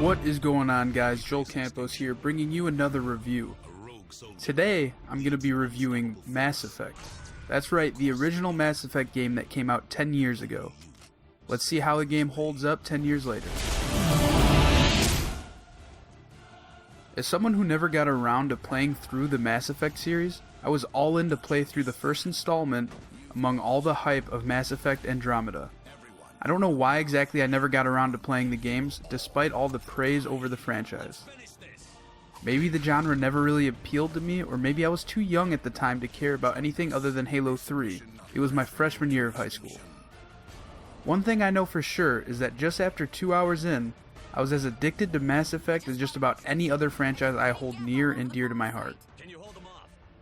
What is going on, guys? Joel Campos here, bringing you another review. Today, I'm going to be reviewing Mass Effect. That's right, the original Mass Effect game that came out 10 years ago. Let's see how the game holds up 10 years later. As someone who never got around to playing through the Mass Effect series, I was all in to play through the first installment among all the hype of Mass Effect Andromeda. I don't know why exactly I never got around to playing the games, despite all the praise over the franchise. Maybe the genre never really appealed to me, or maybe I was too young at the time to care about anything other than Halo 3. It was my freshman year of high school. One thing I know for sure is that just after 2 hours in, I was as addicted to Mass Effect as just about any other franchise I hold near and dear to my heart.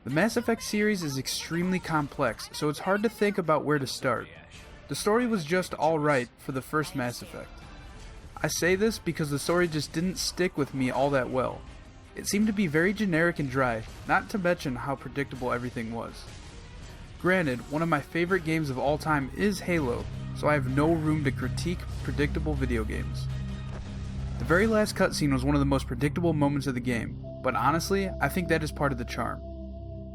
The Mass Effect series is extremely complex, so it's hard to think about where to start. The story was just alright for the first Mass Effect. I say this because the story just didn't stick with me all that well. It seemed to be very generic and dry, not to mention how predictable everything was. Granted, one of my favorite games of all time is Halo, so I have no room to critique predictable video games. The very last cutscene was one of the most predictable moments of the game, but honestly, I think that is part of the charm.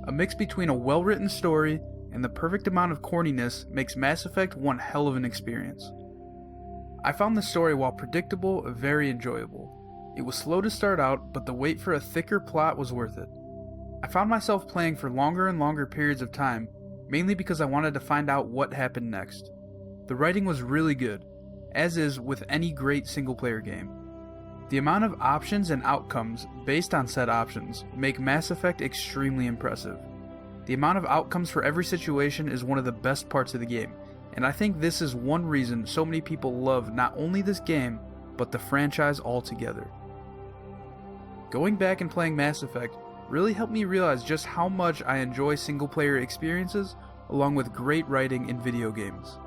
A mix between a well-written story and the perfect amount of corniness makes Mass Effect one hell of an experience. I found the story, while predictable, very enjoyable. It was slow to start out, but the wait for a thicker plot was worth it. I found myself playing for longer and longer periods of time, mainly because I wanted to find out what happened next. The writing was really good, as is with any great single-player game. The amount of options and outcomes based on said options make Mass Effect extremely impressive. The amount of outcomes for every situation is one of the best parts of the game, and I think this is one reason so many people love not only this game, but the franchise altogether. Going back and playing Mass Effect really helped me realize just how much I enjoy single-player experiences along with great writing in video games.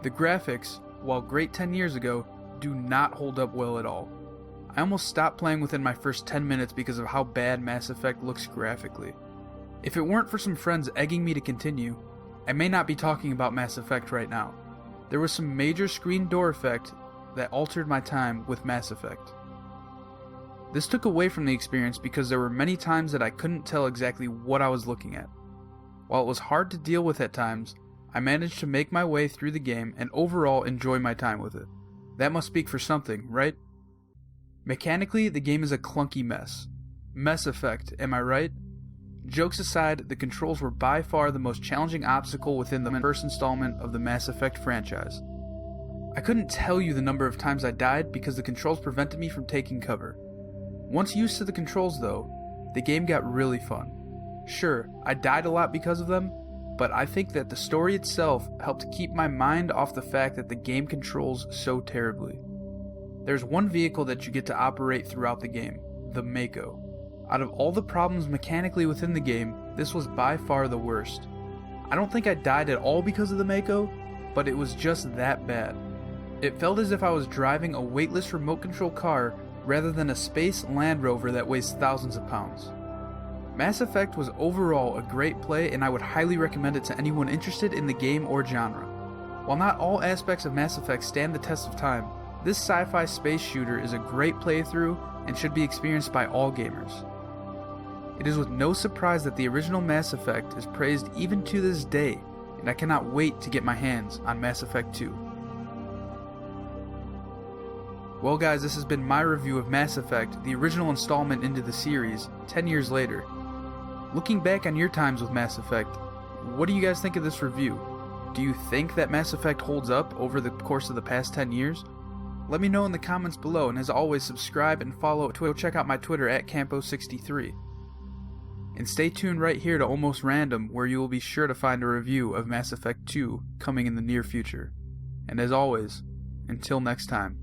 The graphics, while great 10 years ago, do not hold up well at all. I almost stopped playing within my first 10 minutes because of how bad Mass Effect looks graphically. If it weren't for some friends egging me to continue, I may not be talking about Mass Effect right now. There was some major screen door effect that altered my time with Mass Effect. This took away from the experience because there were many times that I couldn't tell exactly what I was looking at. While it was hard to deal with at times, I managed to make my way through the game and overall enjoy my time with it. That must speak for something, right? Mechanically, the game is a clunky mess. Mess Effect, am I right? Jokes aside, the controls were by far the most challenging obstacle within the first installment of the Mass Effect franchise. I couldn't tell you the number of times I died because the controls prevented me from taking cover. Once used to the controls though, the game got really fun. Sure, I died a lot because of them, but I think that the story itself helped keep my mind off the fact that the game controls so terribly. There's one vehicle that you get to operate throughout the game, the Mako. Out of all the problems mechanically within the game, this was by far the worst. I don't think I died at all because of the Mako, but it was just that bad. It felt as if I was driving a weightless remote control car rather than a space Land Rover that weighs thousands of pounds. Mass Effect was overall a great play, and I would highly recommend it to anyone interested in the game or genre. While not all aspects of Mass Effect stand the test of time, this sci-fi space shooter is a great playthrough and should be experienced by all gamers. It is with no surprise that the original Mass Effect is praised even to this day, and I cannot wait to get my hands on Mass Effect 2. Well guys, this has been my review of Mass Effect, the original installment into the series, 10 years later. Looking back on your times with Mass Effect, what do you guys think of this review? Do you think that Mass Effect holds up over the course of the past 10 years? Let me know in the comments below, and as always, subscribe and follow. Check out my Twitter at Campo63. And stay tuned right here to Almost Random, where you will be sure to find a review of Mass Effect 2 coming in the near future. And as always, until next time.